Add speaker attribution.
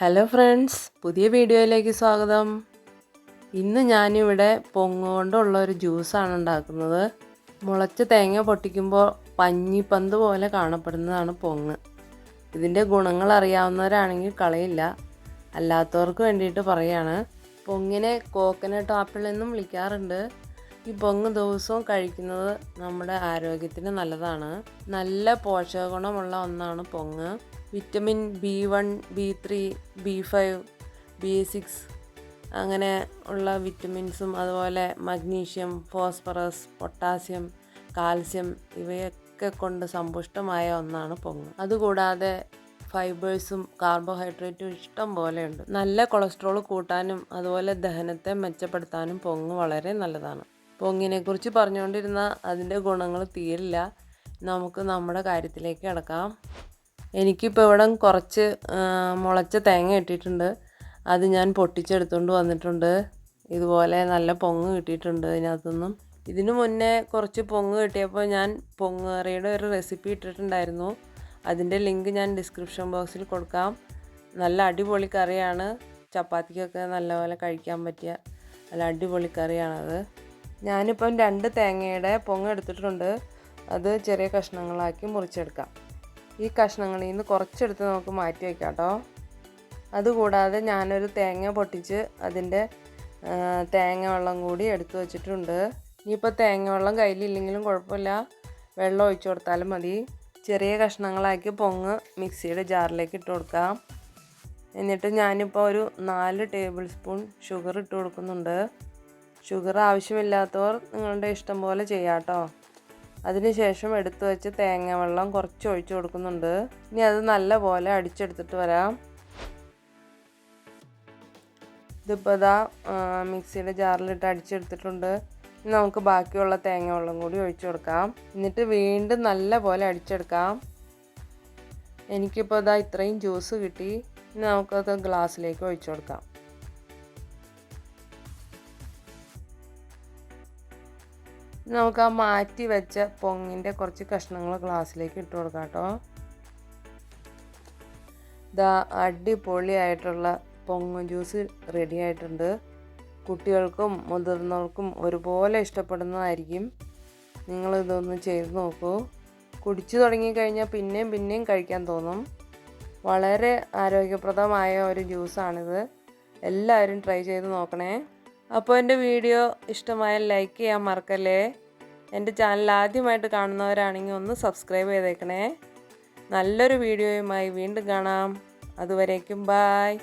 Speaker 1: Hello friends, പുതിയ വീഡിയോയിലേക്ക് സ്വാഗതം. ഇന്ന് ഞാനിവിടെ പൊങ്ങ് കൊണ്ടുള്ള ഒരു ജ്യൂസാണ് ഉണ്ടാക്കുന്നത്. മുളച്ച തേങ്ങ പൊട്ടിക്കുമ്പോൾ പഞ്ഞിപ്പന്ത് പോലെ കാണപ്പെടുന്നതാണ് പൊങ്ങ്. ഇതിൻ്റെ ഗുണങ്ങൾ അറിയാവുന്നവരാണെങ്കിൽ കളയില്ല, അല്ലാത്തവർക്ക് വേണ്ടിയിട്ട് പറയുകയാണ്. പൊങ്ങിനെ കോക്കനട്ട് ആപ്പിൾ എന്നും വിളിക്കാറുണ്ട്. ഈ പൊങ്ങ് ദിവസവും കഴിക്കുന്നത് നമ്മുടെ ആരോഗ്യത്തിന് നല്ലതാണ്. നല്ല പോഷക ഗുണമുള്ള ഒന്നാണ് പൊങ്ങ്. Vitamin B1, B3, B5, B6 അങ്ങനെ ഉള്ള വിറ്റമിൻസും അതുപോലെ മഗ്നീഷ്യം, ഫോസ്ഫറസ്, പൊട്ടാസ്യം, കാൽസ്യം ഇവയൊക്കെ കൊണ്ട് സമ്പുഷ്ടമായ ഒന്നാണ് പൊങ്ങ്. അതുകൂടാതെ ഫൈബേഴ്സും കാർബോഹൈഡ്രേറ്റും ഇഷ്ടം പോലെയുണ്ട്. നല്ല കൊളസ്ട്രോൾ കൂട്ടാനും അതുപോലെ ദഹനത്തെ മെച്ചപ്പെടുത്താനും പൊങ്ങ് വളരെ നല്ലതാണ്. പൊങ്ങിനെക്കുറിച്ച് പറഞ്ഞുകൊണ്ടിരുന്ന അതിൻ്റെ ഗുണങ്ങൾ തീരില്ല. നമുക്ക് നമ്മുടെ കാര്യത്തിലേക്ക് കിടക്കാം. എനിക്കിപ്പോൾ ഇവിടെ കുറച്ച് മുളച്ച തേങ്ങ കിട്ടിയിട്ടുണ്ട്. അത് ഞാൻ പൊട്ടിച്ചെടുത്തുകൊണ്ട് വന്നിട്ടുണ്ട്. ഇതുപോലെ നല്ല പൊങ്ങ് കിട്ടിയിട്ടുണ്ട് ഇതിനകത്തുനിന്നും. ഇതിനു മുന്നേ കുറച്ച് പൊങ്ങ് കിട്ടിയപ്പോൾ ഞാൻ പൊങ്ങ് കറിയുടെ ഒരു റെസിപ്പി ഇട്ടിട്ടുണ്ടായിരുന്നു. അതിൻ്റെ ലിങ്ക് ഞാൻ ഡിസ്ക്രിപ്ഷൻ ബോക്സിൽ കൊടുക്കാം. നല്ല അടിപൊളി കറിയാണ്. ചപ്പാത്തിക്കൊക്കെ നല്ലപോലെ കഴിക്കാൻ പറ്റിയ നല്ല അടിപൊളി കറിയാണത്. ഞാനിപ്പം 2 തേങ്ങയുടെ പൊങ്ങ് എടുത്തിട്ടുണ്ട്. അത് ചെറിയ കഷ്ണങ്ങളാക്കി മുറിച്ചെടുക്കാം. ഈ കഷ്ണങ്ങളിൽ നിന്ന് കുറച്ചെടുത്ത് നമുക്ക് മാറ്റി വയ്ക്കാം കേട്ടോ. അതുകൂടാതെ ഞാനൊരു തേങ്ങ പൊട്ടിച്ച് അതിൻ്റെ തേങ്ങ വെള്ളം കൂടി എടുത്തു വച്ചിട്ടുണ്ട്. ഇനിയിപ്പോൾ തേങ്ങ വെള്ളം കയ്യിലില്ലെങ്കിലും കുഴപ്പമില്ല, വെള്ളം ഒഴിച്ചു കൊടുത്താലും മതി. ചെറിയ കഷ്ണങ്ങളാക്കി പൊങ്ങ് മിക്സിയുടെ ജാറിലേക്ക് ഇട്ട് കൊടുക്കാം. എന്നിട്ട് ഞാനിപ്പോൾ ഒരു 4 ടേബിൾ സ്പൂൺ ഷുഗർ ഇട്ട് കൊടുക്കുന്നുണ്ട്. ഷുഗർ ആവശ്യമില്ലാത്തവർ നിങ്ങളുടെ ഇഷ്ടം പോലെ ചെയ്യാം കേട്ടോ. അതിനുശേഷം എടുത്തു വെച്ച് തേങ്ങ വെള്ളം കുറച്ച് ഒഴിച്ചു കൊടുക്കുന്നുണ്ട്. ഇനി അത് നല്ലപോലെ അടിച്ചെടുത്തിട്ട് വരാം. ഇതിപ്പോൾ ഇതാ മിക്സിയുടെ ജാറിലിട്ട് അടിച്ചെടുത്തിട്ടുണ്ട്. ഇനി നമുക്ക് ബാക്കിയുള്ള തേങ്ങ വെള്ളം കൂടി ഒഴിച്ചു കൊടുക്കാം. എന്നിട്ട് വീണ്ടും നല്ലപോലെ അടിച്ചെടുക്കാം. എനിക്കിപ്പോൾ ഇതാ ഇത്രയും ജ്യൂസ് കിട്ടി. ഇനി നമുക്കത് ഗ്ലാസ്സിലേക്ക് ഒഴിച്ചു കൊടുക്കാം. നമുക്ക് ആ മാറ്റി വെച്ച പൊങ്ങിൻ്റെ കുറച്ച് കഷ്ണങ്ങൾ ഗ്ലാസ്സിലേക്ക് ഇട്ട് കൊടുക്കാം കേട്ടോ. ഇതാ അടിപൊളിയായിട്ടുള്ള പൊങ്ങ് ജ്യൂസ് റെഡി ആയിട്ടുണ്ട്. കുട്ടികൾക്കും മുതിർന്നവർക്കും ഒരുപോലെ ഇഷ്ടപ്പെടുന്നതായിരിക്കും. നിങ്ങളിതൊന്ന് ചെയ്ത് നോക്കൂ. കുടിച്ചു തുടങ്ങിക്കഴിഞ്ഞാൽ പിന്നെയും പിന്നെയും കഴിക്കാൻ തോന്നും. വളരെ ആരോഗ്യപ്രദമായ ഒരു ജ്യൂസാണിത്. എല്ലാവരും ട്രൈ ചെയ്ത് നോക്കണേ. അപ്പോൾ എൻ്റെ വീഡിയോ ഇഷ്ടമായാൽ ലൈക്ക് ചെയ്യാൻ മറക്കല്ലേ. എൻ്റെ ചാനൽ ആദ്യമായിട്ട് കാണുന്നവരാണെങ്കിൽ ഒന്ന് സബ്സ്ക്രൈബ് ചെയ്തേക്കണേ. നല്ലൊരു വീഡിയോയുമായി വീണ്ടും കാണാം. അതുവരേക്കും ബായ്.